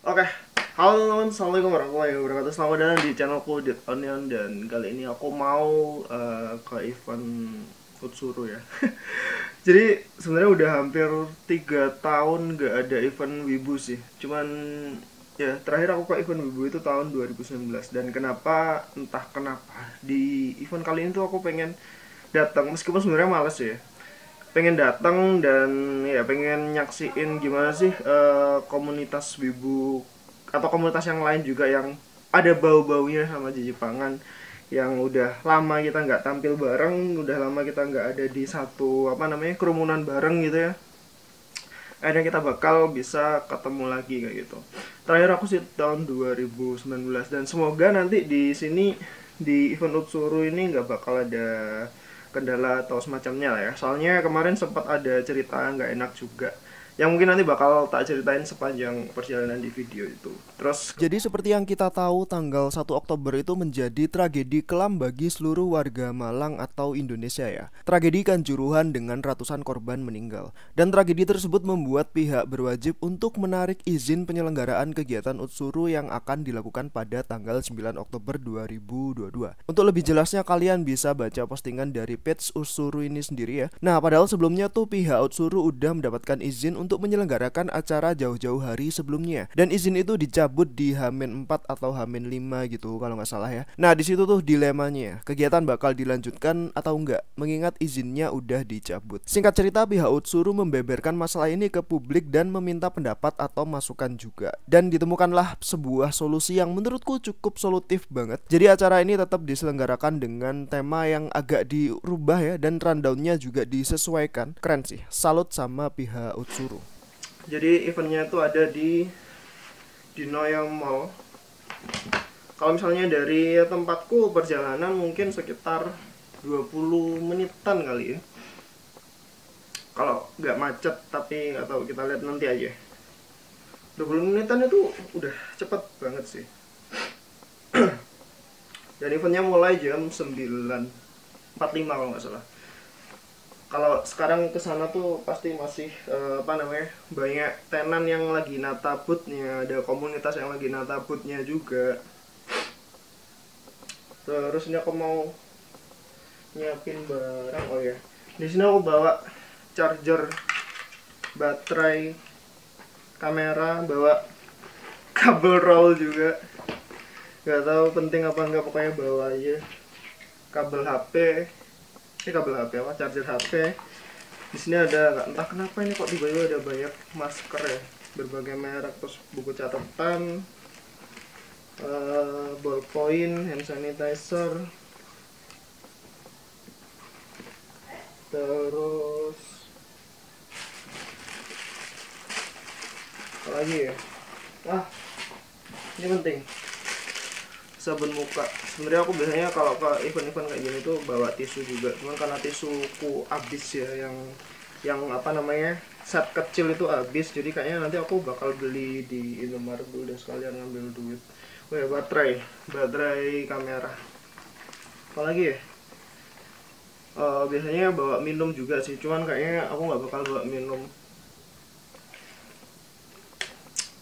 Oke, halo teman-teman, assalamualaikum warahmatullahi wabarakatuh. Selamat datang di channelku Dead Onion, dan kali ini aku mau ke event Utsuru ya. Jadi sebenarnya udah hampir 3 tahun gak ada event Wibu sih. Cuman ya terakhir aku ke event Wibu itu tahun 2019, dan entah kenapa di event kali ini tuh aku pengen datang meskipun sebenarnya males ya, pengen datang dan ya pengen nyaksiin gimana sih komunitas wibu atau komunitas yang lain juga yang ada bau-baunya sama Jepangan, yang udah lama kita nggak tampil bareng, udah lama kita nggak ada di satu kerumunan bareng gitu ya. Akhirnya kita bakal bisa ketemu lagi kayak gitu. Terakhir aku sih tahun 2019, dan semoga nanti di sini di event Utsuru ini nggak bakal ada kendala atau semacamnya lah ya. Soalnya kemarin sempat ada cerita nggak enak juga, yang mungkin nanti bakal tak ceritain sepanjang perjalanan di video itu. Terus Jadi seperti yang kita tahu, tanggal 1 Oktober itu menjadi tragedi kelam bagi seluruh warga Malang atau Indonesia ya. Tragedi Kanjuruhan dengan ratusan korban meninggal. Dan tragedi tersebut membuat pihak berwajib untuk menarik izin penyelenggaraan kegiatan Utsuru yang akan dilakukan pada tanggal 9 Oktober 2022. Untuk lebih jelasnya kalian bisa baca postingan dari page Utsuru ini sendiri ya. Nah, padahal sebelumnya tuh pihak Utsuru udah mendapatkan izin untuk menyelenggarakan acara jauh-jauh hari sebelumnya. Dan izin itu dicabut di H-4 atau H-5 gitu kalau nggak salah ya. Nah, di situ tuh dilemanya, kegiatan bakal dilanjutkan atau enggak mengingat izinnya udah dicabut. Singkat cerita, pihak Utsuru membeberkan masalah ini ke publik dan meminta pendapat atau masukan juga. Dan ditemukanlah sebuah solusi yang menurutku cukup solutif banget. Jadi acara ini tetap diselenggarakan dengan tema yang agak dirubah ya, dan rundownnya juga disesuaikan. Keren sih, salut sama pihak Utsuru. jadi eventnya itu ada di Noya Mall. Kalau misalnya dari tempatku perjalanan mungkin sekitar 20 menitan kali ya, kalau nggak macet, tapi atau kita lihat nanti aja. 20 menitan itu udah cepet banget sih. Dan eventnya mulai jam 9.45 kalau nggak salah. Kalau sekarang kesana tuh pasti masih banyak tenan yang lagi nata booth-nya, ada komunitas yang lagi nata booth-nya juga. Terus ini aku mau nyiapin barang. Oh ya, di sini aku bawa charger, baterai, kamera, bawa kabel roll juga. Gak tahu penting apa enggak, pokoknya bawa aja. Kabel HP, kabel HP apa? Charger HP. Di sini ada, entah kenapa ini kok tiba-tiba ada banyak masker ya, berbagai merek, terus buku catatan, ballpoint, hand sanitizer, terus apa lagi ya? Ini penting, sabun muka. Sebenarnya aku biasanya kalau ke event-event kayak gini tuh bawa tisu juga, cuman karena tisuku habis ya, yang set kecil itu habis, jadi kayaknya nanti aku bakal beli di Indomaret dulu dan sekalian ngambil duit. Oh ya, baterai kamera. Apalagi ya? Biasanya bawa minum juga sih, cuman kayaknya aku nggak bakal bawa minum.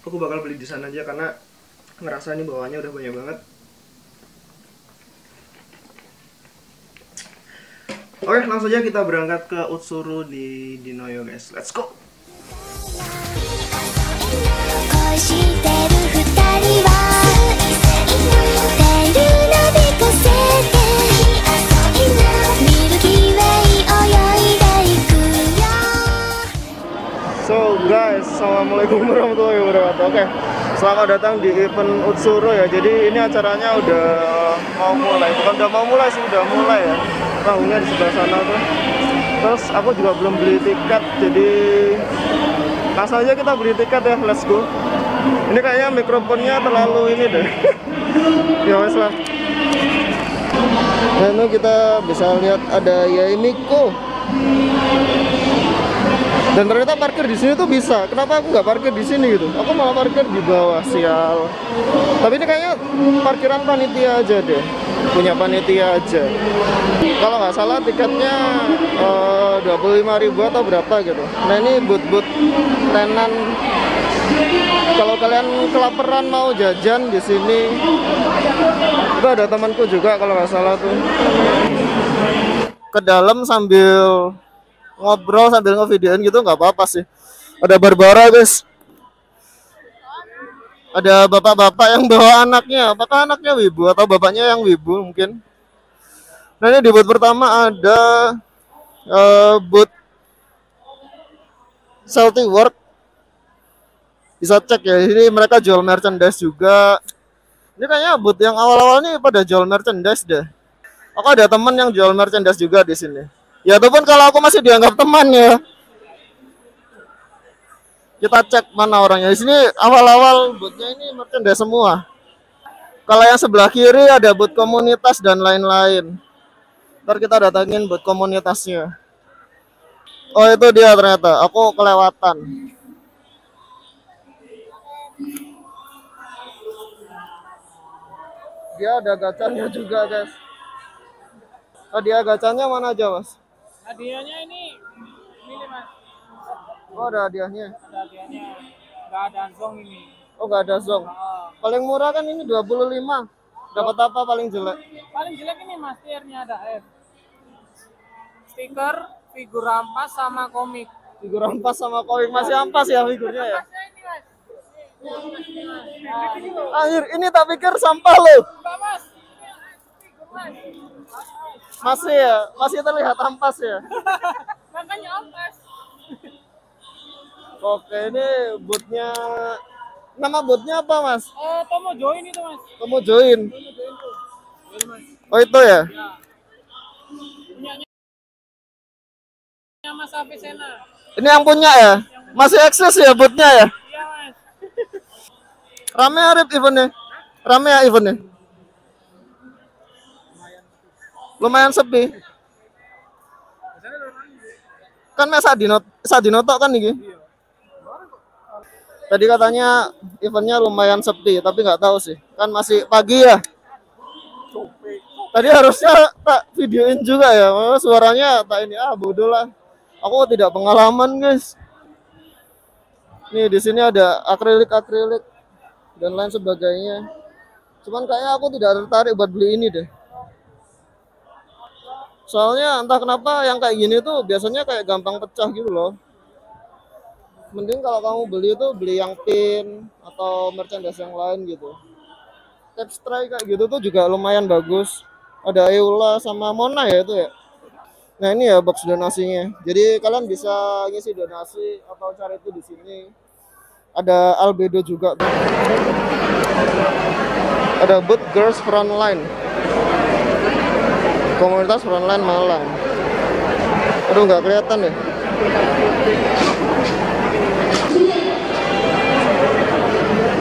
Aku bakal beli di sana aja karena ngerasa ini bawaannya udah banyak banget. Oke, langsung aja kita berangkat ke Utsuru di Noyo guys. Let's go. So guys, assalamualaikum warahmatullahi wabarakatuh. Oke, selamat datang di event Utsuru ya. Jadi ini acaranya udah mau mulai, bukan udah mau mulai sih, udah mulai ya. Perahunya di sebelah sana tuh. Terus aku juga belum beli tiket, jadi langsung aja kita beli tiket ya. Let's go. Ini kayaknya mikrofonnya terlalu ini deh. Ya wes lah. Nah, ini kita bisa lihat ada Yaimiko. Dan ternyata parkir di sini tuh bisa. Kenapa aku nggak parkir di sini gitu? Aku malah parkir di bawah, sial. Tapi ini kayaknya parkiran panitia aja deh, punya panitia aja. Kalau nggak salah tiketnya 25.000 atau berapa gitu. Nah, ini booth tenan Kalau kalian kelaparan mau jajan di sini, itu ada temanku juga kalau nggak salah tuh. Ke dalam sambil ngobrol sambil ngevideoin gitu nggak apa-apa sih. Ada Barbara guys. Ada bapak-bapak yang bawa anaknya. Apakah anaknya wibu atau bapaknya yang wibu mungkin? Nah ini di booth pertama ada booth Salty Work. Bisa cek ya. Ini mereka jual merchandise juga. Ini kayaknya booth yang awal-awal nih pada jual merchandise deh. Aku ada teman yang jual merchandise juga di sini. Ya ataupun kalau aku masih dianggap teman ya. Kita cek mana orangnya. Di sini awal-awal boothnya ini merchandise semua. Kalau yang sebelah kiri ada booth komunitas dan lain-lain. Ntar kita datangin booth komunitasnya. Oh itu dia ternyata. Aku kelewatan. Dia ada gacanya juga guys. Hadiah gacanya mana aja mas? Hadiahnya ini mas. Oh ada hadiahnya. Ada hadiahnya. Nggak ada zong ini. Oh nggak ada zong. Paling murah kan ini 25. Dapat apa paling jelek? Paling jelek ini mas, tiernya ada stiker, figur ampas sama komik. Figur ampas sama komik. Masih ampas ya figurnya ya? Akhir ini tak pikir sampah loh. Enggak mas. Figur mas. Masih ya? Masih terlihat ampas ya? Makanya ampas. Oke, ini bootnya. Nama bootnya apa mas? Tomo join itu mas. Kamu join. Tomo join tuh. Ini mas. Oh itu ya? Ya. Punyanya Mas Avicenna. Ini yang punya ya? Masih eksis ya bootnya ya? Iya mas. Rame Arif eventnya? Rame ya eventnya? Lumayan sepi. Kan Sadinoto kan nih. Tadi katanya eventnya lumayan sepi, tapi nggak tahu sih. Kan masih pagi ya. Tadi harusnya tak videoin juga ya. Suaranya tak ini bodoh lah. Aku tidak pengalaman guys. Nih di sini ada akrilik dan lain sebagainya. Cuman kayaknya aku tidak tertarik buat beli ini deh. Soalnya entah kenapa yang kayak gini tuh biasanya kayak gampang pecah gitu loh. Mending kalau kamu beli itu beli yang pin atau merchandise yang lain gitu. Tapestry kayak gitu tuh juga lumayan bagus. Ada Eula sama Mona ya itu ya. Nah ini ya box donasinya. Jadi kalian bisa ngisi donasi atau cari itu di sini. Ada Albedo juga tuh. Ada booth Girls Frontline. Komunitas Frontline Malang. Aduh nggak kelihatan ya.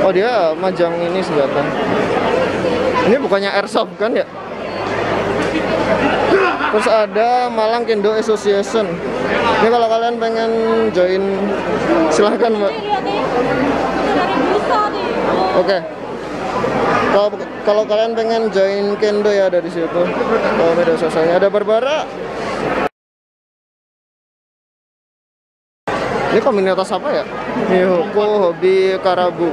Oh dia majang ini senjata. Ini bukannya airsoft kan ya? Terus ada Malang Kendo Association. Ini kalau kalian pengen join silahkan mbak. Oke. Kalau kalian pengen join Kendo ya ada di situ. Kalau media sosialnya ada Barbara. Ini komunitas apa ya? Miyoko Hobi Karabu.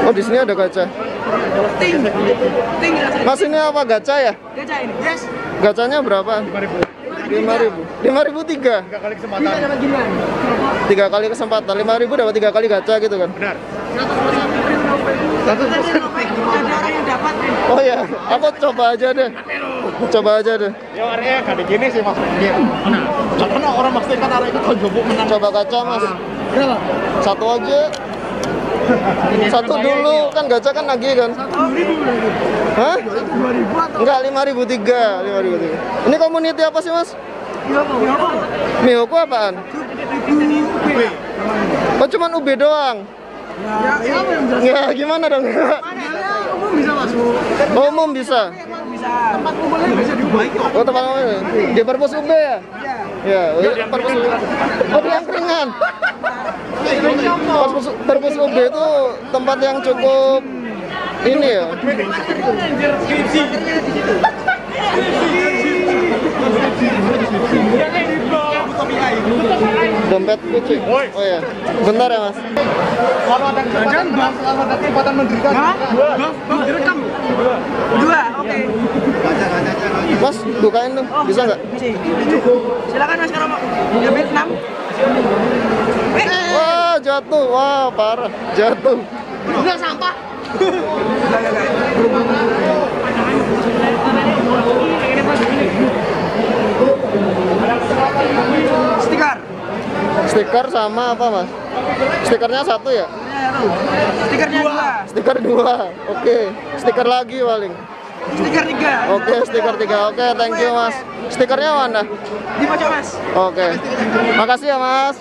Oh di sini ada gacha. Mas ini apa gacha ya? Gacha ini. Yes. Gacanya berapa? 5.000. 5.000 tiga. 3 kali kesempatan. 3 kali kesempatan. 5.000 dapat 3 kali gacha gitu kan? Benar. Ada orang yang dapat. Oh ya, aku coba aja deh. Ya area gak gini sih mas. Mana? Karena orang pasti kan area itu kalau jobuk menang. Coba gacha mas. Berapa? Satu aja. Satu dulu kan gacha kan lagi kan? 1.000. Hah? 2.000 atau? Enggak, 5.003. Ini community apa sih mas? Miyoko apaan? Oh cuman UB doang. Ya, apa yang bisa? Ya gimana dong? Umum bisa masuk. Oh, umum bisa. Bisa. Tempat umumnya bisa diubah itu. Oh tempat umum di perpus UB ya? Iya. Ya, perpus UB. Oh di angkringan. Perpus UB itu tempat yang cukup ini ya. Dompet kucing. Oh ya. Bentar ya, Mas. Jangan bang, selamat datang kesempatan menderita. Bang, direkam. Dua, oke. Mas, bukain dong. Bisa nggak? Silakan Mas kalau mau. Debit 6. Wah, jatuh. Wah, parah. Jatuh. Udah sampah. Stiker. Stiker sama apa, Mas? Stikernya satu ya? Stikernya 2. Stiker 2. Oke. Stiker lagi paling. Stiker 3. Oke, stiker 3. Oke, thank you, Mas. Stikernya mana? Di pojok Mas. Oke. Makasih ya, Mas.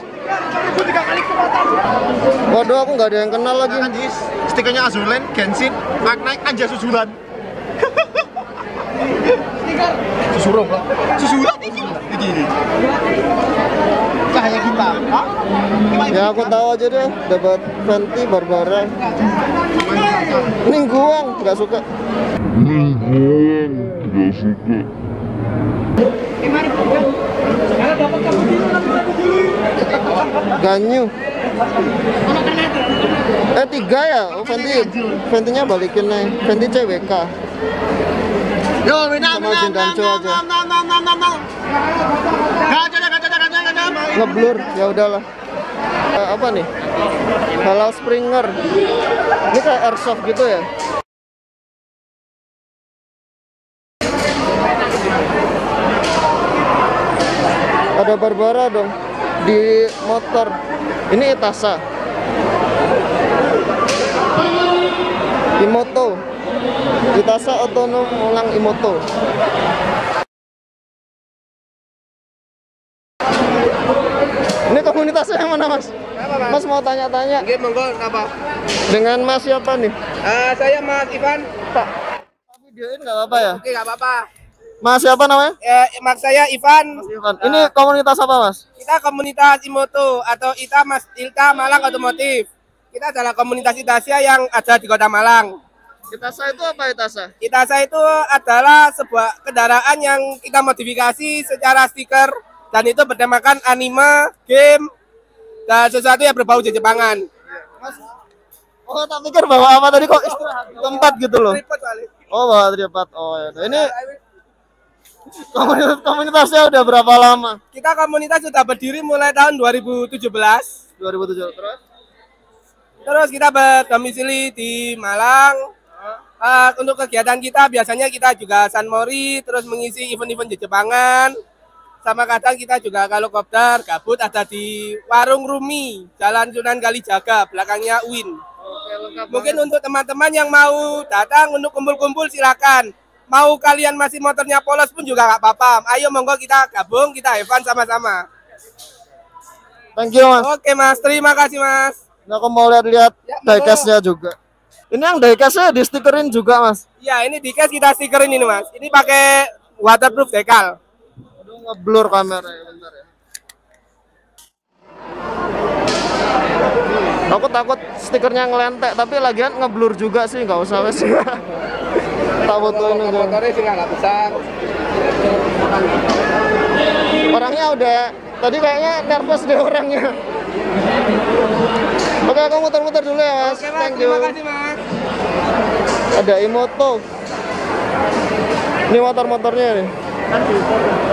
Waduh, aku nggak ada yang kenal lagi. Stikernya Azulen, Genshin, Magnaik, Anja Susulan. Susurong, Pak. Susulan ini. Cahaya kita. Ya aku tahu aja deh, dapat Fenty Barbara. Ningguang, nggak suka. Ganyu. 3 ya? Oh, Fenty-nya balikin nih. Fenty CWK. Yo, minam, Sama Jin Danco aja. Ngeblur, ya udahlah. Apa nih? Halal Springer. Ini kayak airsoft gitu ya? Ada Barbara dong di motor. Ini Itasa. Imoto. Itasa otonom ulang Imoto. Ini komunitasnya yang mana, Mas? Mas mau tanya-tanya. Oke, monggo apa? Dengan Mas siapa nih? Saya Mas Ivan. Pak. Videoin nggak apa-apa ya? Oke, nggak apa-apa. Mas siapa namanya? Mas saya Ivan. Ivan. Ini komunitas apa, Mas? Kita komunitas Imoto atau Ilta Malang Otomotif. Kita adalah komunitas Itasa yang ada di Kota Malang. Itasa itu apa Itasa? Itasa itu adalah sebuah kendaraan yang kita modifikasi secara stiker dan itu bertemakan anime, game, dan sesuatu yang berbau Jepangan. Oh, tak pikir bawa apa tadi kok istirahat tempat gitu loh. Tripod kali. Oh, bawa tripod. Oh, ya. Ini komunitasnya udah berapa lama? Kita komunitas sudah berdiri mulai tahun 2017. 2007 terus? Terus kita berdomisili di Malang. Untuk kegiatan kita biasanya kita juga San Mori, terus mengisi event-event Jepangan. Sama kadang kita juga kalau kopdar gabut ada di Warung Rumi, Jalan Sunan Kalijaga, belakangnya UIN. Mungkin untuk teman-teman yang mau datang untuk kumpul-kumpul silakan. Mau kalian masih motornya polos pun juga nggak apa-apa. Ayo monggo kita gabung, kita have fun sama-sama. Thank you, Mas. Oke Mas, terima kasih Mas. Nah, aku mau lihat-lihat Ya, diecast-nya juga. Ini yang diecast-nya di stikerin juga, Mas. Ya ini diecast kita stikerin ini Mas. Ini pakai waterproof dekal. Aduh, ngeblur kameranya, bentar ya. Aku takut stikernya ngelentek, tapi lagian ngeblur juga sih, nggak usah wes. Tak butuhin aja. Motornya sih nggak besar. Orangnya udah, tadi kayaknya nervous deh orangnya. Oke, aku muter-muter dulu ya, Mas. Oke Mas, Thank you. terima kasih Mas. Ada Imoto. Ini motor-motornya nih.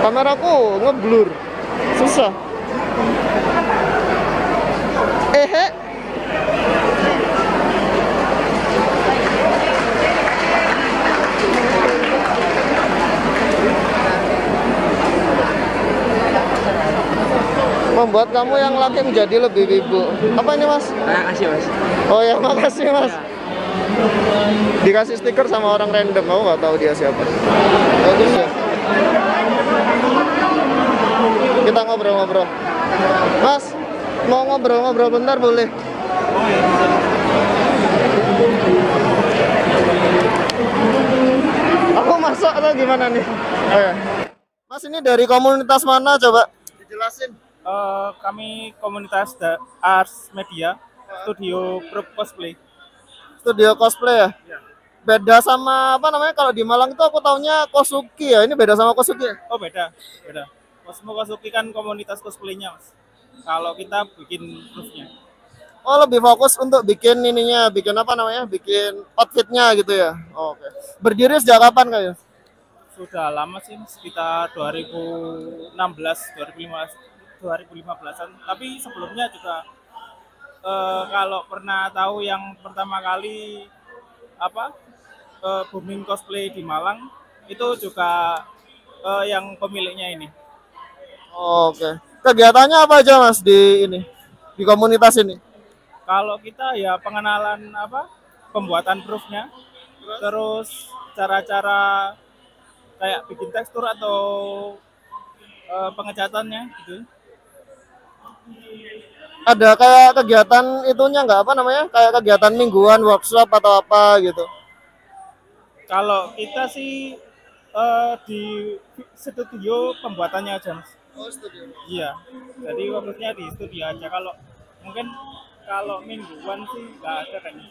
Kameraku ngeblur. Susah. Membuat kamu yang laki menjadi lebih wibu. Apa ini, Mas? Makasih Mas. Oh ya, makasih, Mas. Dikasih stiker sama orang random, kamu nggak tahu dia siapa. Bagus ya. Kita ngobrol-ngobrol. Mas, mau ngobrol-ngobrol bentar boleh? Aku masuk atau gimana nih? Oh, ya. Mas, ini dari komunitas mana coba? Dijelasin. Kami komunitas Ars Media, studio grup cosplay. Studio cosplay ya? Beda sama apa namanya kalau di Malang itu aku taunya Kosuki ya. Ini beda sama Kosuki ya? Oh beda, beda. Cosmo Kosuki kan komunitas cosplaynya mas. Kalau kita bikin proofnya. Oh, lebih fokus untuk bikin ininya, bikin apa namanya? Bikin outfitnya gitu ya. Oh, oke. Berdiri sejak kapan kayaknya? Sudah lama sih, sekitar 2016, 2015-an. Tapi sebelumnya juga kalau pernah tahu yang pertama kali apa booming cosplay di Malang itu juga yang pemiliknya ini. Oh, oke. Kegiatannya apa aja Mas di ini? Di komunitas ini? Kalau kita ya pengenalan apa pembuatan proofnya, terus cara-cara kayak bikin tekstur atau pengecatannya gitu. Ada kayak kegiatan itunya nggak apa namanya? Kayak kegiatan mingguan, workshop atau apa gitu? Kalau kita sih di studio pembuatannya aja mas. Oh, studio. Iya, jadi fokusnya di studio aja. Kalau mingguan sih nggak ada kayaknya.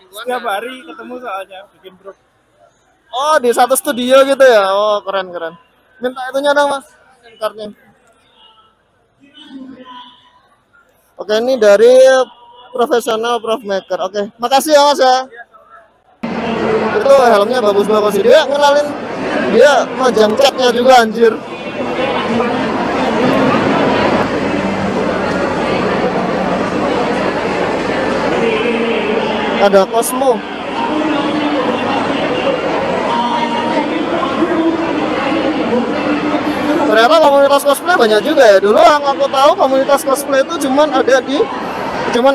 Setiap hari ketemu soalnya bikin proof. Oh, di satu studio gitu ya. Oh, keren keren. Minta itunya dong, Mas. SIM card-nya. Oke, ini dari profesional Prof Maker. Oke, makasih ya, Mas ya. Itu helmnya bagus-bagus sih. Dia ngenalin dia majang catnya juga anjir. Ada Cosmo. Ternyata komunitas cosplay banyak juga ya. Dulu yang aku tahu komunitas cosplay itu cuman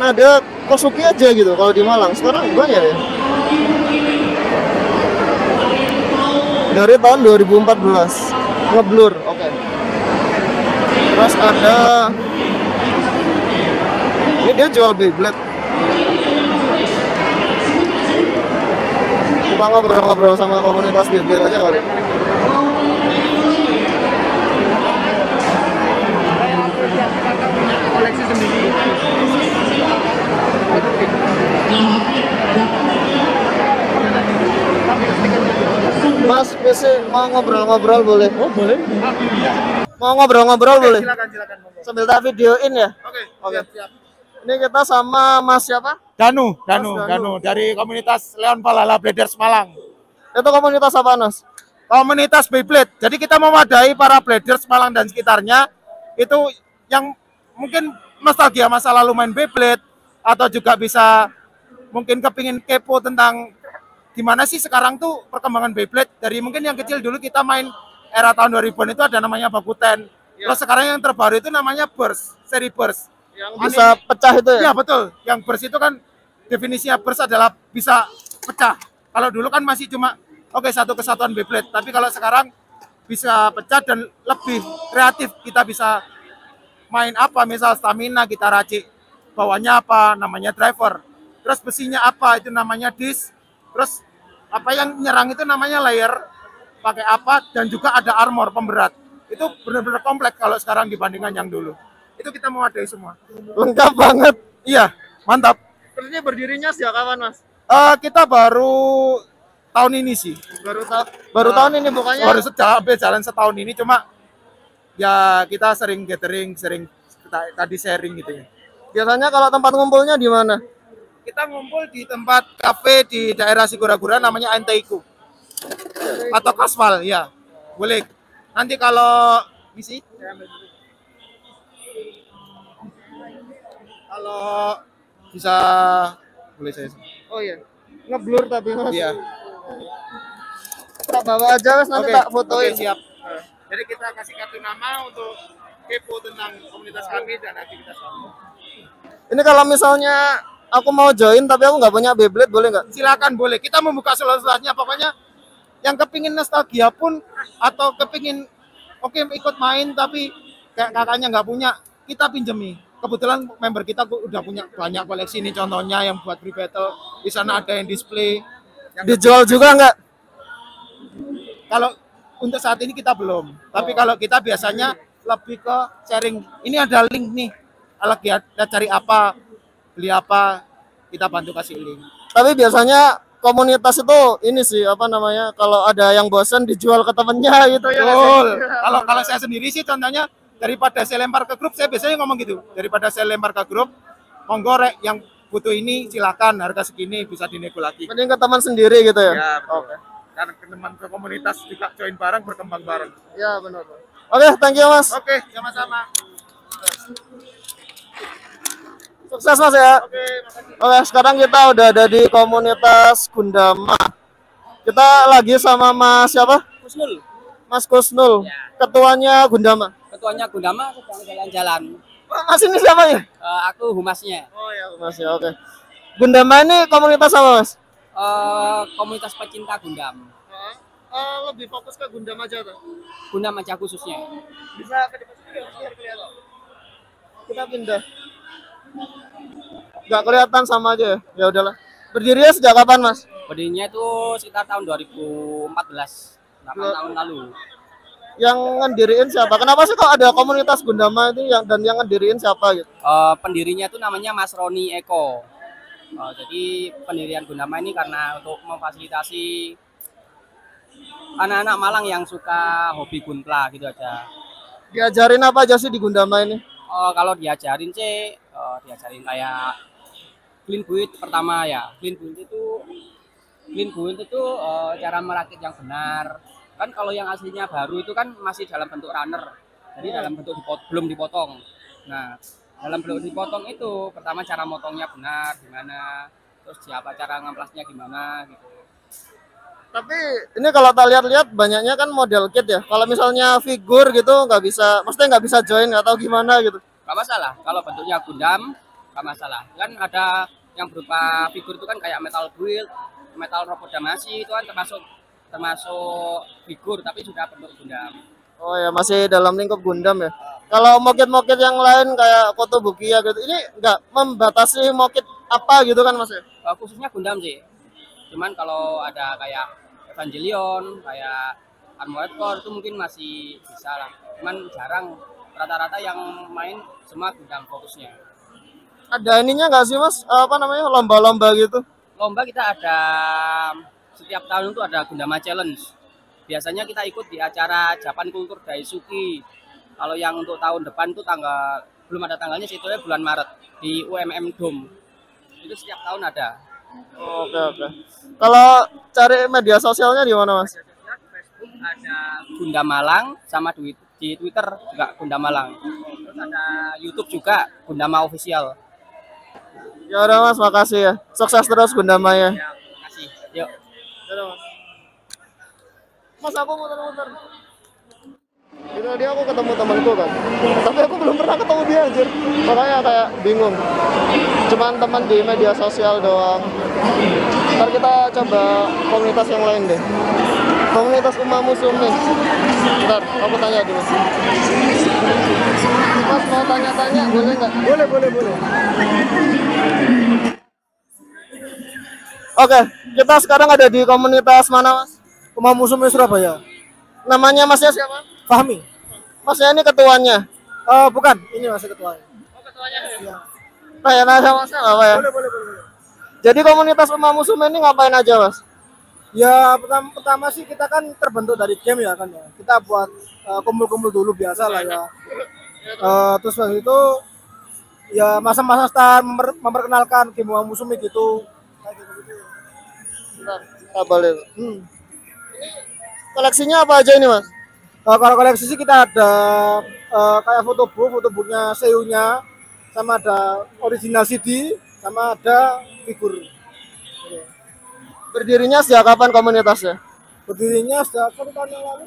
ada Kosuki aja gitu kalau di Malang. Sekarang banyak ya. Dari tahun 2014 ngeblur, oke. Terus ada ini dia jual Beyblade. Kita ngobrol-ngobrol sama komunitas Beyblade aja kali. Koleksi sendiri. Mas, PC mau ngobrol-ngobrol boleh? Oh boleh. Mau ngobrol-ngobrol boleh? Silakan. Sambil tak videoin ya? Oke. Ini kita sama Mas siapa? Danu Danu. dari komunitas Leon Palala Bladers Malang. Itu komunitas apa, Mas? Komunitas Beyblade. Jadi kita mewadai para Bladers Malang dan sekitarnya itu yang mungkin nostalgia masa lalu main Beyblade atau juga bisa mungkin kepingin kepo tentang gimana sih sekarang tuh perkembangan Beyblade. Dari mungkin yang kecil dulu kita main era tahun 2000-an itu ada namanya Bakuten. Terus sekarang yang terbaru itu namanya Burst, seri Burst. Yang bisa pecah itu ya? Iya betul. Yang burst itu kan definisinya burst adalah bisa pecah. Kalau dulu kan masih cuma satu kesatuan Beyblade. Tapi kalau sekarang bisa pecah dan lebih kreatif. Kita bisa main apa, misal stamina kita racik. Bawahnya apa, namanya driver. Terus besinya apa, itu namanya disc. Terus apa yang nyerang itu namanya layer. Pakai apa, dan juga ada armor pemberat. Itu benar-benar kompleks kalau sekarang dibandingkan yang dulu. Itu kita mewadai semua. Lengkap banget. Iya, mantap. Terus ini berdirinya sejak kapan, Mas? Kita baru tahun ini sih. Baru tahun ini bukannya? Baru jalan setahun ini, cuma ya kita sering gathering, tadi sharing gitu ya. Biasanya kalau tempat ngumpulnya di mana? Kita ngumpul di tempat kafe di daerah Sigura-gura namanya Anteiku. Atau Kaswal, ya. Boleh. Nanti kalau misi kalau bisa boleh saya. Oh iya. Ngeblur tapi, Mas. Iya. Tak bawa aja, Mas, nanti tak fotoin. Siap. Jadi kita kasih kartu nama untuk kepo tentang komunitas kami dan aktivitas kami. Ini kalau misalnya aku mau join tapi aku nggak punya Beyblade, boleh nggak? Silakan boleh. Kita membuka seluas-luasnya. Pokoknya yang kepingin nostalgia pun atau kepingin ikut main tapi kayak kakaknya nggak punya, kita pinjemi. Kebetulan member kita udah punya banyak koleksi ini, contohnya yang buat free battle. Di sana ada yang display. Dijual juga nggak? Kalau untuk saat ini kita belum. Tapi kalau kita biasanya lebih ke sharing. Ini ada link nih. Kalau kita cari apa, beli apa, kita bantu kasih link. Tapi biasanya komunitas itu ini sih apa namanya, kalau ada yang bosan dijual ke temennya gitu ya. Betul. Kalau saya sendiri sih contohnya, daripada saya lempar ke grup, saya biasanya ngomong gitu. Daripada saya lempar ke grup, monggo rek yang butuh ini silakan, harga segini bisa dinego lagi. Mending ke teman sendiri gitu ya. Ya, Oke. Karena teman ke komunitas juga join bareng, berkembang bareng. Ya benar. Oke, thank you Mas. Oke, sama-sama. Sukses Mas ya. Oke, makasih. Oke, sekarang kita udah ada di komunitas Gundama. Kita lagi sama Mas siapa? Kusnul, Mas Kusnul, Ya. ketuanya Gundama. ketuanya Gundama sedang jalan-jalan. Mas ini siapa ya? Aku humasnya. Oh ya, Mas ya, oke. Gundama ini komunitas apa Mas? Komunitas pecinta Gundam. Lebih fokus ke Gundam aja tuh. Gundam aja khususnya. Bisa ke depan sini biar kelihatan. Kita pindah. Nggak kelihatan sama aja ya. Ya udahlah. Berdirinya sejak kapan Mas? Berdirinya itu sekitar tahun 2014, 8 tahun lalu. Yang ngediriin siapa? Kenapa sih kok ada komunitas Gundama itu dan yang ngediriin siapa gitu? Pendirinya itu namanya Mas Roni Eko. Jadi pendirian Gundama ini karena untuk memfasilitasi anak-anak Malang yang suka hobi gunpla gitu aja. Diajarin apa aja sih di Gundama ini? Kalau diajarin sih, diajarin kayak clean build pertama ya. Clean build itu cara merakit yang benar. Kan kalau yang aslinya baru itu kan masih dalam bentuk runner. Jadi dalam bentuk belum dipotong. Nah, dalam bentuk dipotong itu pertama cara motongnya benar gimana, terus siapa cara ngamplasnya gimana gitu. Tapi ini kalau kita lihat-lihat banyaknya kan model kit ya. Kalau misalnya figur gitu nggak bisa, maksudnya nggak bisa join atau gimana gitu. Gak masalah kalau bentuknya Gundam, gak masalah. Kan ada yang berupa figur itu kan kayak metal build, metal robot damasi itu kan termasuk figur tapi sudah bentuk Gundam. Oh ya, masih dalam lingkup Gundam ya. Kalau mokit-mokit yang lain kayak Kotobukiya gitu, ini nggak membatasi mokit apa gitu kan Mas ya? Khususnya Gundam sih. Cuman kalau ada kayak Evangelion, kayak Armored Core itu mungkin masih bisa lah. Cuman jarang, rata-rata yang main semua Gundam fokusnya. Ada ininya nggak sih Mas? Apa namanya, lomba-lomba gitu? Lomba kita ada setiap tahun itu ada Gundama Challenge. Biasanya kita ikut di acara Japan Kultur Daisuki. Kalau yang untuk tahun depan itu belum ada tanggalnya, sebetulnya bulan Maret di UMM Dome. Itu setiap tahun ada. Oke. Kalau cari media sosialnya di mana Mas? Facebook ada Gundam Malang, sama di Twitter juga Gundam Malang. Terus ada YouTube juga Gundama Official. Ya udah Mas, makasih ya. Sukses terus Gundamanya. Ya, terima kasih. Yuk. Mas, aku muter-muter. Itu tadi aku ketemu temanku kan, tapi aku belum pernah ketemu dia anjir. Makanya kayak bingung. Cuman teman di media sosial doang. Ntar kita coba komunitas yang lain deh. Komunitas Uma Musume. Ntar aku tanya dulu. Mas mau tanya-tanya boleh nggak? Boleh. Oke, kita sekarang ada di komunitas mana Mas? Uma Musume Surabaya. Namanya Masnya siapa? Fahmi. Masnya ini ketuanya. Bukan, ini masih ketuanya. Oh, ketuanya ya. Tanya Masnya apa ya? Boleh. Jadi komunitas Uma Musume ini ngapain aja Mas? Ya pertama sih kita kan terbentuk dari game ya kan ya. Kita buat kumpul-kumpul dulu biasa lah ya. Terus waktu itu ya masa-masa start memperkenalkan game Uma Musume gitu. Kayak gitu. Bentar, tabel itu. Ini koleksinya apa aja ini Mas? Kalau koleksi sih kita ada kayak fotobooknya Seiyunya, sama ada original CD, sama ada figur. Berdirinya sejak kapan komunitasnya? Berdirinya sejak tahun yang lalu.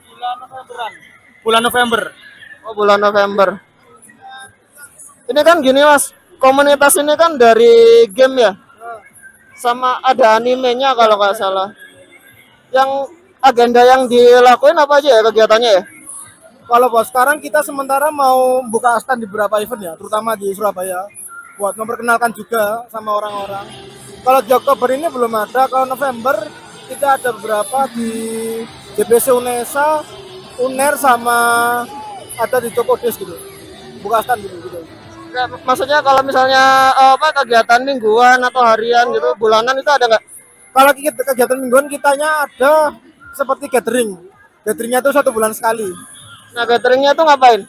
Bulan Novemberan. Bulan November. Oh, bulan November. Ini kan gini Mas, komunitas ini kan dari game ya? Sama ada animenya kalau nggak salah. Yang agenda yang dilakuin apa aja ya kegiatannya ya? Kalau buat sekarang kita sementara mau buka stand di beberapa event ya, terutama di Surabaya, buat memperkenalkan juga sama orang-orang. Kalau di Oktober ini belum ada, kalau November kita ada beberapa di JBC Unesa, Uner, sama ada di Tokodes gitu. Buka stand gitu. Maksudnya kalau misalnya kegiatan mingguan atau harian gitu, bulanan itu ada nggak? Kalau kegiatan mingguan kitanya ada seperti gathering. Gatheringnya itu 1 bulan sekali. Nah, gatheringnya tuh ngapain?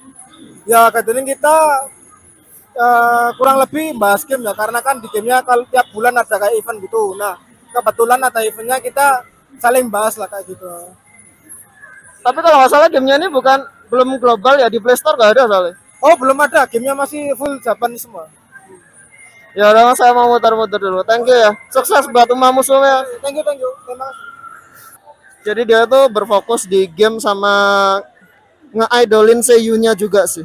Ya gathering kita kurang lebih bahas game ya, karena kan di gamenya kalau tiap bulan ada kayak event gitu. Nah kebetulan ada eventnya, kita saling bahas lah kayak gitu. Tapi kalau nggak salah gamenya ini belum global ya, di Play Store nggak ada soalnya. Oh belum ada, gamenya masih full Japanese semua. Ya udah Mas, saya mau muter-muter dulu. Thank you ya. Sukses buat Uma musuhnya. Thank you. Terima kasih. Jadi dia tuh berfokus di game sama nge-idolin seiyunya juga sih.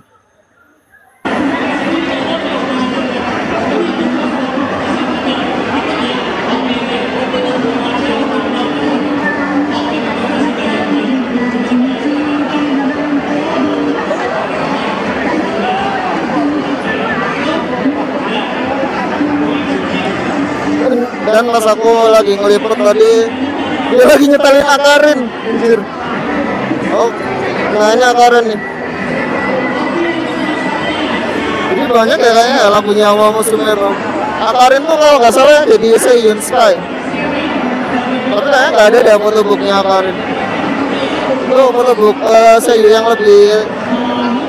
Dan pas aku lagi ngeliput tadi, dia lagi nyetelin Akarin, anjir. Oh, nah ini Akarin nih. Jadi banyak ya kayaknya lagunya Uma Musume bro. Akarin tuh kalau nggak salah jadi Seiyun Sky. Tapi kayaknya nggak ada deh fotobooknya Akarin. Itu fotobook Seiyu yang lebih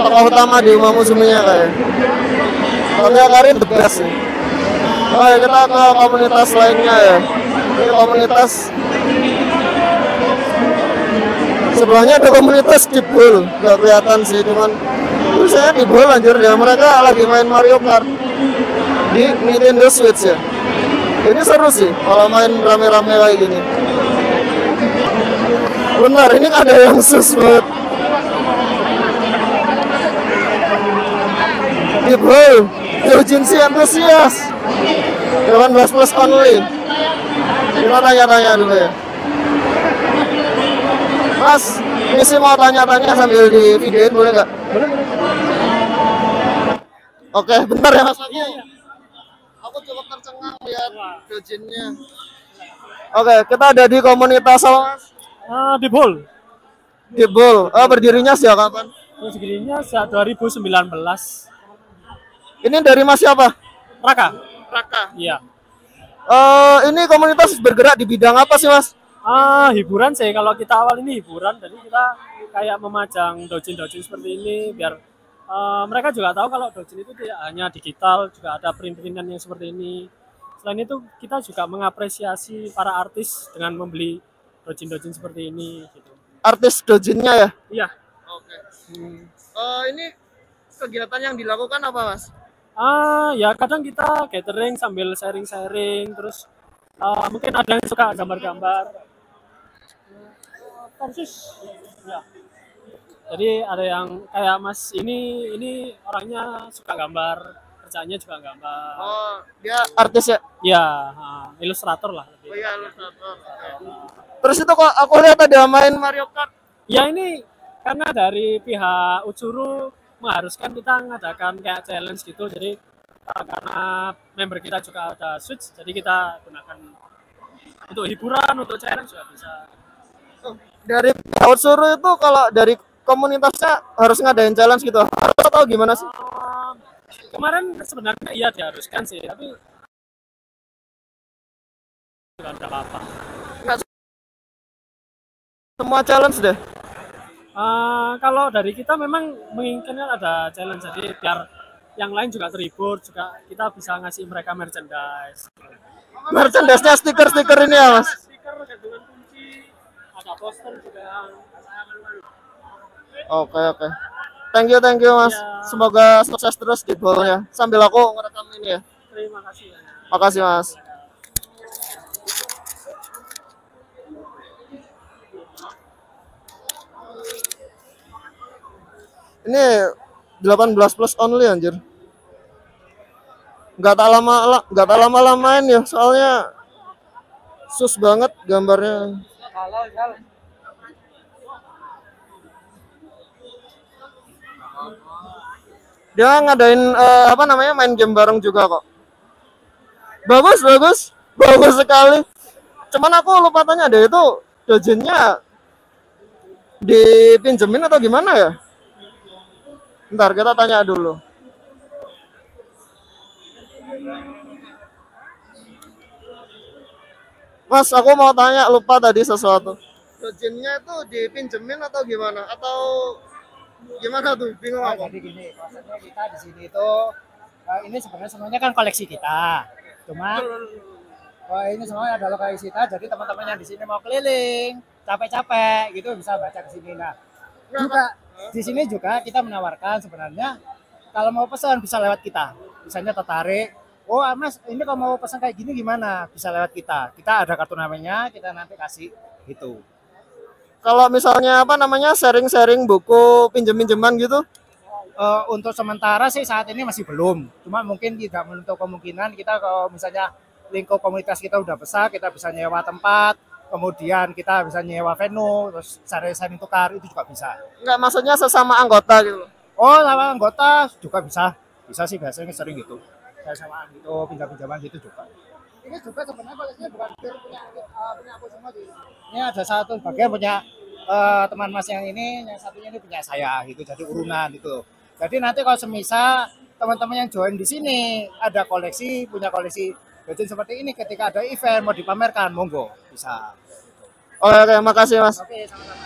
tokoh utama di Uma Musume-nya kayak. Tapi Akarin the best sih. Oke, kita ke komunitas lainnya ya. Ini komunitas sebelahnya ada komunitas Dibol, nggak kelihatan sih, cuman saya Dibol anjir ya. Mereka lagi main Mario Kart di Nintendo Switch ya. Ini seru sih kalau main rame-rame kayak gini. Benar, ini ada yang sus banget. Dibol, Yojinshi antusias. 18 plus only. Kita tanya-tanya dulu ya. Mas, ini sih mau tanya-tanya sambil di videoin boleh nggak? Boleh. Oke, bentar ya Mas. Aku cukup tercengang lihat dojinnya. Oke, kita ada di komunitas apa Mas? Dibol. Dibol. Berdirinya sejak kapan? Berdirinya sejak 2019. Ini dari Mas siapa? Raka. Iya. Ini komunitas bergerak di bidang apa sih Mas? Hiburan sih. Kalau kita awal ini hiburan, jadi kita kayak memajang dojin-dojin seperti ini biar mereka juga tahu kalau dojin itu tidak hanya digital, juga ada print-printan yang seperti ini. Selain itu kita juga mengapresiasi para artis dengan membeli dojin-dojin seperti ini gitu. Artis dojinnya ya? Iya. Oke. Ini kegiatan yang dilakukan apa Mas? Ya kadang kita gathering sambil sharing-sharing, terus mungkin ada yang suka gambar-gambar. Persis. Ya. Jadi ada yang kayak Mas ini orangnya suka gambar, kerjanya juga gambar. Oh, dia artis ya? Iya, ilustrator lah. Oh iya, ilustrator. Terus itu kok aku lihat ada main Mario Kart. Ya ini karena dari pihak Utsuru mengharuskan kita mengadakan kayak challenge gitu, jadi karena member kita juga ada Switch, jadi kita gunakan untuk hiburan, untuk challenge juga bisa. Dari Utsuru itu kalau dari komunitasnya harus ngadain challenge gitu, harus atau gimana sih? Kemarin sebenarnya iya diharuskan sih, tapi nggak ada apa-apa. Semua challenge deh. Kalau dari kita memang menginginkan ada challenge, jadi biar yang lain juga terhibur, juga kita bisa ngasih mereka merchandise. Merchandise-nya stiker-stiker ini ya Mas? Stiker, gantungan kunci, ada poster juga. Oke. Thank you Mas. Ya. Semoga sukses terus di bawahnya. Sambil aku ngerekam ini ya. Terima kasih. Makasih Mas. Ini 18 plus only anjir. Nggak tak lama-lamain ya, soalnya sus banget gambarnya. Dia ngadain main game bareng juga kok. Bagus sekali. Cuman aku lupa tanya deh, itu dojinnya dipinjemin atau gimana ya? Bentar, kita tanya dulu. Mas, aku mau tanya, lupa tadi sesuatu. Dojinnya itu dipinjemin atau gimana? Atau gimana tuh? Bingung aku. Jadi gini, maksudnya kita di sini itu ini sebenarnya semuanya kan koleksi kita. Cuma ini semua adalah koleksi kita. Jadi teman-teman yang di sini mau keliling, capek-capek gitu bisa baca ke sini. Nah, juga di sini juga kita menawarkan sebenarnya kalau mau pesan bisa lewat kita. Misalnya tertarik, oh Mas, ini kalau mau pesan kayak gini gimana? Bisa lewat kita. Kita ada kartu namanya, kita nanti kasih gitu. Kalau misalnya apa namanya sharing-sharing buku pinjem-pinjeman gitu? Untuk sementara sih saat ini masih belum. Cuma mungkin tidak menutup kemungkinan kita kalau misalnya lingkup komunitas kita udah besar, kita bisa nyewa tempat, kemudian kita bisa nyewa venue, terus sharing tukar itu juga bisa. Enggak, maksudnya sesama anggota gitu. Oh, sama anggota juga bisa. Bisa sih biasanya sering gitu. Saya sama gitu, pinjam-pinjaman gitu juga. Ini juga sebenarnya koleksinya bukan punya aku semua di. Ini ada satu bagian punya teman Mas yang ini, yang satunya ini punya saya gitu. Jadi urunan gitu. Jadi nanti kalau semisal teman-teman yang join di sini ada koleksi, punya koleksi dojin seperti ini, ketika ada event mau dipamerkan, monggo bisa. Oke, makasih Mas. Oke, sama-sama.